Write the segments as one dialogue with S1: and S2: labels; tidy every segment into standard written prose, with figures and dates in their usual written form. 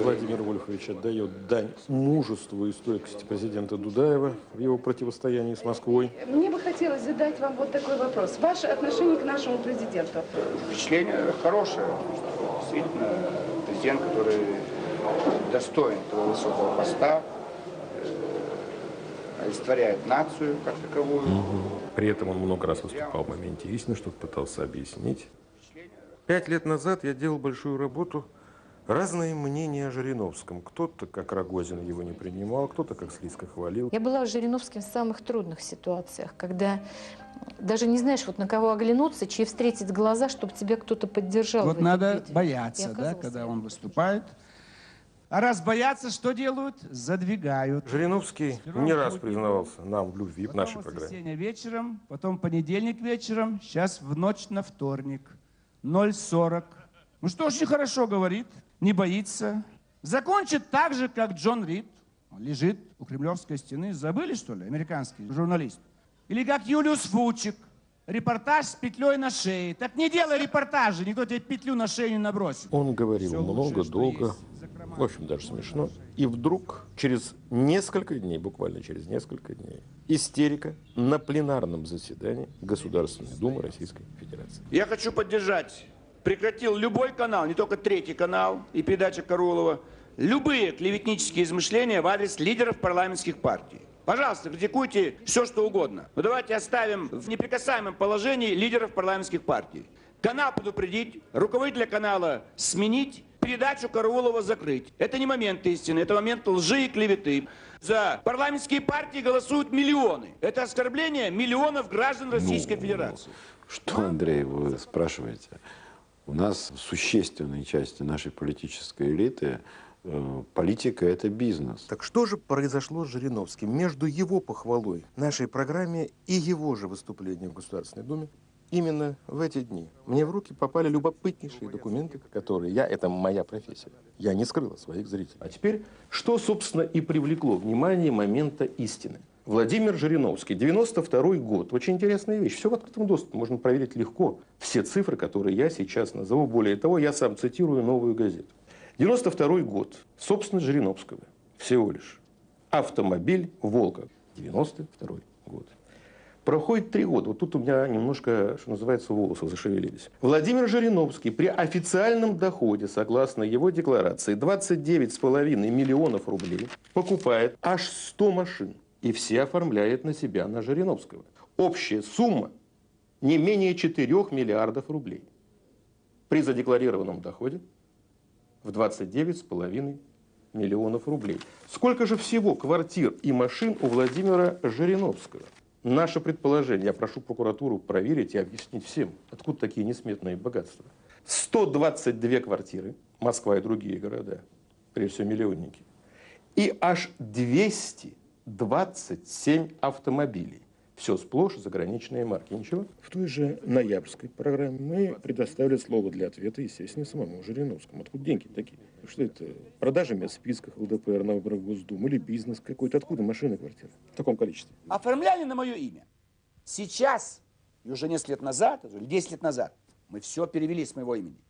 S1: Владимир Вольфович отдает дань мужеству и стойкости президента Дудаева в его противостоянии с Москвой.
S2: Мне бы хотелось задать вам вот такой вопрос. Ваше отношение к нашему президенту?
S3: Впечатление хорошее. Действительно, президент, который достоин этого высокого поста, олицетворяет нацию как таковую.
S1: При этом он много раз выступал в моменте истины, что-то пытался объяснить. 5 лет назад я делал большую работу. Разные мнения о Жириновском. Кто-то, как Рогозин, его не принимал, кто-то, как Слизко, хвалил.
S4: Я была с Жириновским в самых трудных ситуациях, когда даже не знаешь, вот на кого оглянуться, чьи встретить глаза, чтобы тебя кто-то поддержал.
S5: Вот надо бояться, да, когда он выступает. А раз боятся, что делают? Задвигают.
S1: Жириновский не раз признавался нам в любви к нашей программе.
S5: Воскресенье вечером, потом понедельник вечером, сейчас в ночь на вторник. 0:40. Ну что, очень хорошо говорит, не боится. Закончит так же, как Джон Рид. Он лежит у Кремлевской стены. Забыли, что ли, американский журналист? Или как Юлиус Фучик. Репортаж с петлей на шее. Так не делай репортажи, никто тебе петлю на шею не набросит.
S1: Он говорил
S5: Все
S1: много,
S5: лучшее,
S1: долго,
S5: что есть,
S1: в общем, даже смешно. И вдруг, через несколько дней, буквально через несколько дней, истерика на пленарном заседании Государственной Думы Российской Федерации.
S3: Я хочу поддержать. Прекратил любой канал, не только Третий канал и передача Караулова, любые клеветнические измышления в адрес лидеров парламентских партий. Пожалуйста, критикуйте все, что угодно. Но давайте оставим в неприкасаемом положении лидеров парламентских партий. Канал предупредить, руководителя канала сменить, передачу Караулова закрыть. Это не момент истины, это момент лжи и клеветы. За парламентские партии голосуют миллионы. Это оскорбление миллионов граждан Российской Федерации.
S6: Что, Андрей, вы спрашиваете? У нас в существенной части нашей политической элиты политика – это бизнес.
S1: Так что же произошло с Жириновским между его похвалой нашей программе и его же выступлением в Государственной Думе? Именно в эти дни мне в руки попали любопытнейшие документы, которые это моя профессия. Я не скрыл от своих зрителей. А теперь, что, собственно, и привлекло внимание момента истины. Владимир Жириновский, 92-й год. Очень интересная вещь. Все в открытом доступе. Можно проверить легко все цифры, которые я сейчас назову. Более того, я сам цитирую «Новую газету». 92-й год. Собственность Жириновского. Всего лишь. Автомобиль «Волга». 92-й год. Проходит 3 года. Вот тут у меня немножко, что называется, волосы зашевелились. Владимир Жириновский при официальном доходе, согласно его декларации, 29,5 миллионов рублей, покупает аж 100 машин. И все оформляет на себя, на Жириновского. Общая сумма не менее 4 миллиардов рублей. При задекларированном доходе в 29,5 миллионов рублей. Сколько же всего квартир и машин у Владимира Жириновского? Наше предположение, я прошу прокуратуру проверить и объяснить всем, откуда такие несметные богатства. 122 квартиры, Москва и другие города, прежде всего миллионники, и аж 227 автомобилей. Все сплошь заграничные марки. Ничего. В той же ноябрьской программе мы предоставили слово для ответа, естественно, самому Жириновскому. Откуда деньги такие? Что это? Продажи в списках ЛДПР на выборах Госдумы или бизнес какой-то? Откуда машины, квартиры? В таком количестве.
S3: Оформляли на мое имя. Сейчас, и уже несколько лет назад, или 10 лет назад, мы все перевели с моего имени.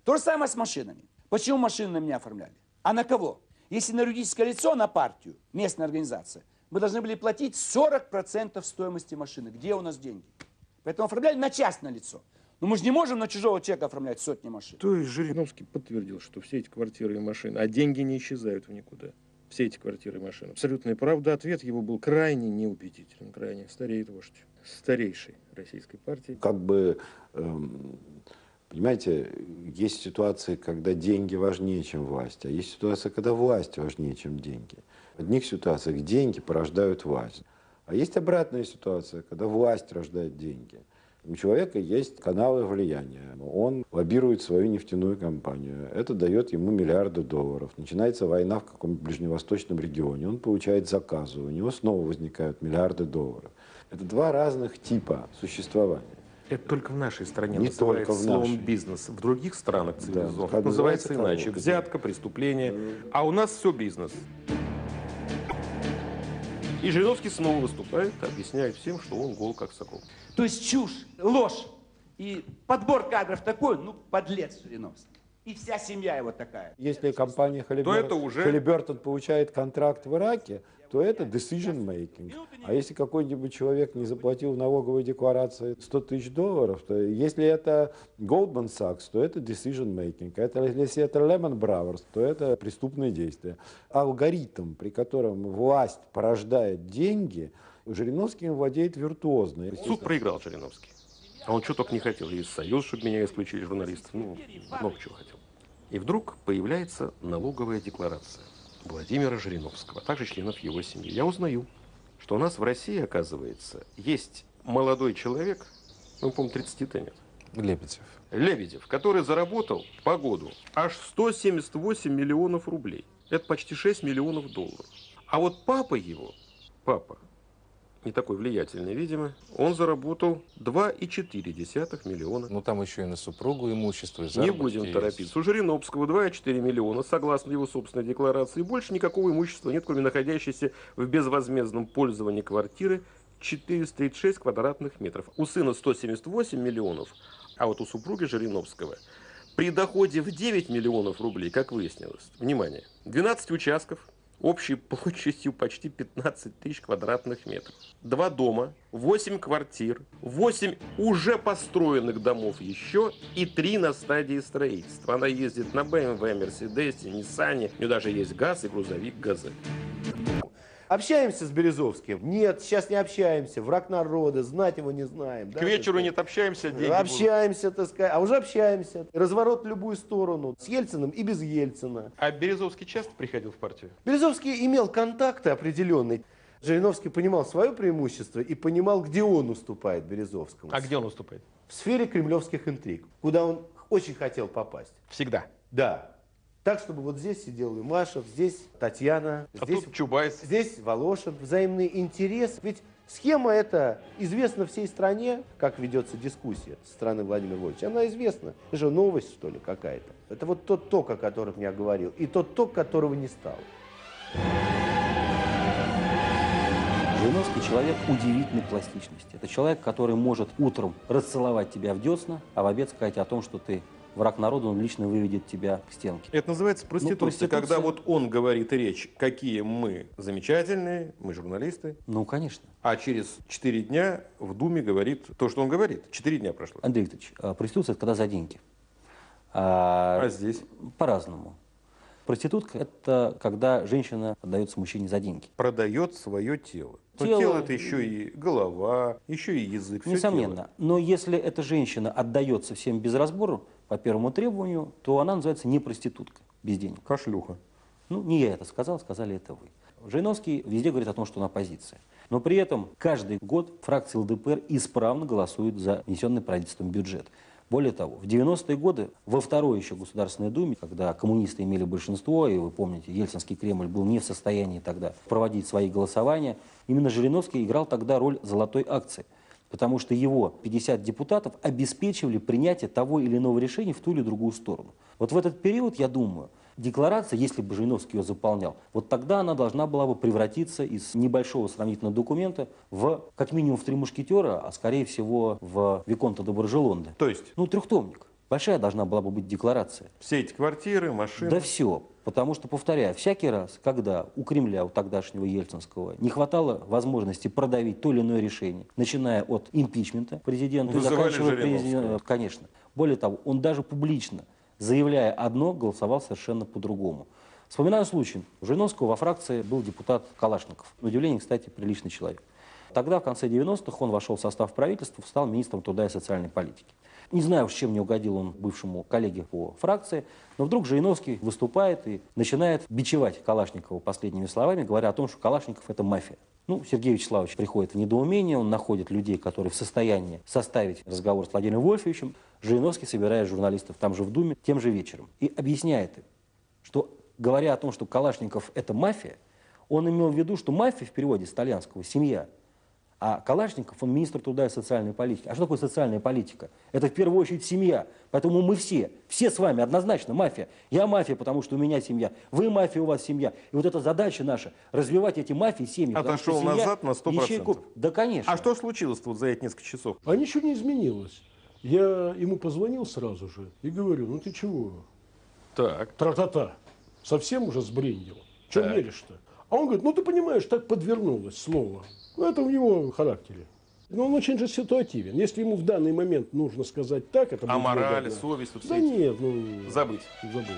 S3: То же самое с машинами. Почему машины на меня оформляли? А на кого? Если на юридическое лицо, на партию, местная организация, мы должны были платить 40% стоимости машины. Где у нас деньги? Поэтому оформляли на частное лицо. Но мы же не можем на чужого человека оформлять сотни машин.
S1: То есть Жириновский подтвердил, что все эти квартиры и машины, а деньги не исчезают в никуда. Все эти квартиры и машины. Абсолютная правда. Ответ его был крайне неубедителен. Крайне стареет вождь старейшей российской партии.
S6: Как бы, понимаете, есть ситуации, когда деньги важнее, чем власть. А есть ситуация, когда власть важнее, чем деньги. В одних ситуациях деньги порождают власть. А есть обратная ситуация, когда власть рождает деньги. У человека есть каналы влияния. Он лоббирует свою нефтяную компанию. Это дает ему миллиарды долларов. Начинается война в каком-то ближневосточном регионе. Он получает заказы. У него снова возникают миллиарды долларов. Это 2 разных типа существования.
S1: Это только в нашей стране
S6: не
S1: называется
S6: только в
S1: словом
S6: нашей.
S1: бизнес. В других странах цивилизованных
S6: Да,
S1: называется иначе.
S6: кого-то.
S1: Взятка, преступление. А у нас все бизнес. И Жириновский снова выступает, объясняет всем, что он гол как сокол.
S3: То есть чушь, ложь и подбор кадров такой, ну, подлец Жириновский. И вся семья его такая.
S6: Если компания
S1: это уже-
S6: Halliburton получает контракт в Ираке, то это decision making. А если какой-нибудь человек не заплатил в налоговой декларации $100 тысяч, то если это Goldman Sachs, то это decision making. Если это Lehman Brothers, то это преступные действия. Алгоритм, при котором власть порождает деньги, Жириновским владеет виртуозно.
S1: Суд проиграл Жириновский. А он что только не хотел. И союз, чтобы меня исключили, журналистов. Ну, много чего хотел. И вдруг появляется налоговая декларация Владимира Жириновского, а также членов его семьи. Я узнаю, что у нас в России, оказывается, есть молодой человек, ну, по-моему, 30-то нет. Лебедев, который заработал по году аж 178 миллионов рублей. Это почти 6 миллионов долларов. А вот папа его, не такой влиятельный, видимо, он заработал 2,4 миллиона.
S7: Ну там еще и на супругу имущество, и
S1: Не
S7: заработки
S1: будем
S7: есть.
S1: торопиться. У Жириновского 2,4 миллиона, согласно его собственной декларации. Больше никакого имущества нет, кроме находящейся в безвозмездном пользовании квартиры 436 квадратных метров. У сына 178 миллионов, а вот у супруги Жириновского при доходе в 9 миллионов рублей, как выяснилось, внимание, 12 участков, общей площадью почти 15 тысяч квадратных метров. 2 дома, 8 квартир, 8 уже построенных домов еще и 3 на стадии строительства. Она ездит на BMW, Мерседесе, Ниссане, у нее даже есть ГАЗ и грузовик ГАЗель.
S8: Общаемся с Березовским? Нет, сейчас не общаемся. Враг народа, знать его не знаем.
S1: К вечеру нет, общаемся, деньги будут.
S8: Общаемся, так сказать. А уже общаемся. Разворот в любую сторону. С Ельциным и без Ельцина.
S1: А Березовский часто приходил в партию?
S8: Березовский имел контакты определенные. Жириновский понимал свое преимущество и понимал, где он уступает Березовскому.
S1: А где он уступает?
S8: В сфере кремлевских интриг, куда он очень хотел попасть.
S1: Всегда.
S8: Да. Так, чтобы вот здесь сидел Имашев, здесь Татьяна,
S1: А
S8: здесь,
S1: тут Чубайс.
S8: здесь Волошин. Взаимный интерес. Ведь схема эта известна всей стране, как ведется дискуссия со стороны Владимира Вольфовича. Она известна. Это же новость, что ли, какая-то. Это вот тот ток, о котором я говорил, и тот ток, которого не стало.
S9: Жириновский человек удивительной пластичности. Это человек, который может утром расцеловать тебя в десна, а в обед сказать о том, что ты враг народа, он лично выведет тебя к стенке.
S1: Это называется проституция,
S9: проституция.
S1: когда вот он говорит речь, какие мы замечательные, мы журналисты,
S9: Ну, конечно.
S1: а через 4 дня в Думе говорит то, что он говорит. 4 дня прошло.
S9: Андрей Викторович, проституция – это когда за деньги.
S1: А здесь?
S9: По-разному. Проститутка – это когда женщина отдается мужчине за деньги.
S1: Продает свое тело. Но
S9: Тело-
S1: тело это еще и голова, еще и язык. всё
S9: Несомненно.
S1: тело.
S9: Но если эта женщина отдается всем без разбору, по первому требованию, то она называется не проститутка, без денег.
S1: Кашлюха.
S9: Ну, не я это сказал, сказали это вы. Жириновский везде говорит о том, что он оппозиция. Но при этом каждый год фракция ЛДПР исправно голосует за внесенный правительством бюджет. Более того, в 90-е годы, во второй еще Государственной Думе, когда коммунисты имели большинство, и вы помните, Ельцинский Кремль был не в состоянии тогда проводить свои голосования, именно Жириновский играл тогда роль золотой акции. Потому что его 50 депутатов обеспечивали принятие того или иного решения в ту или другую сторону. Вот в этот период, я думаю, декларация, если бы Жириновский ее заполнял, вот тогда она должна была бы превратиться из небольшого сравнительного документа в, как минимум, в «Три мушкетера», а скорее всего в «Виконта де Баржелонде».
S1: То есть
S9: Ну, трехтомник. Большая должна была бы быть декларация.
S1: все эти квартиры, машины.
S9: Да все. Потому что, повторяю, всякий раз, когда у Кремля, у тогдашнего Ельцинского, не хватало возможности продавить то или иное решение, начиная от импичмента президента и
S1: Вызывали
S9: заканчивая
S1: Жириновского.
S9: президентом, конечно. Более того, он даже публично, заявляя одно, голосовал совершенно по-другому. Вспоминаю случай. У Жириновского во фракции был депутат Калашников. На удивление, кстати, приличный человек. Тогда, в конце 90-х, он вошел в состав правительства, стал министром труда и социальной политики. Не знаю, с чем не угодил он бывшему коллеге по фракции, но вдруг Жириновский выступает и начинает бичевать Калашникова последними словами, говоря о том, что Калашников – это мафия. Ну, Сергей Вячеславович приходит в недоумение, он находит людей, которые в состоянии составить разговор с Владимиром Вольфовичем. Жириновский собирает журналистов там же в Думе тем же вечером и объясняет им, что, говоря о том, что Калашников – это мафия, он имел в виду, что мафия в переводе с итальянского – семья. А Калашников, он министр труда и социальной политики. А что такое социальная политика? Это в первую очередь семья. Поэтому мы все с вами однозначно мафия. Я мафия, потому что у меня семья. Вы мафия, у вас семья. И вот эта задача наша, развивать эти мафии, семьи. потому что
S1: Отошел
S9: семья,
S1: назад на 100%.
S9: ячейку- Да, конечно.
S1: А что случилось вот за эти несколько часов?
S10: А ничего не изменилось. Я ему позвонил сразу же и говорю, ну ты чего?
S1: Так.
S10: Тра-та-та. Совсем уже сбрендил. Чем
S1: Так.
S10: веришь-то? А он говорит, ну ты понимаешь, так подвернулось слово. Ну это в его характере. Но он очень же ситуативен. Если ему в данный момент нужно сказать так, это
S1: А
S10: будет
S1: мораль,
S10: выгодно.
S1: совесть, вот
S10: Да
S1: все эти-
S10: нет, ну...
S1: Забыть.
S10: Забыть.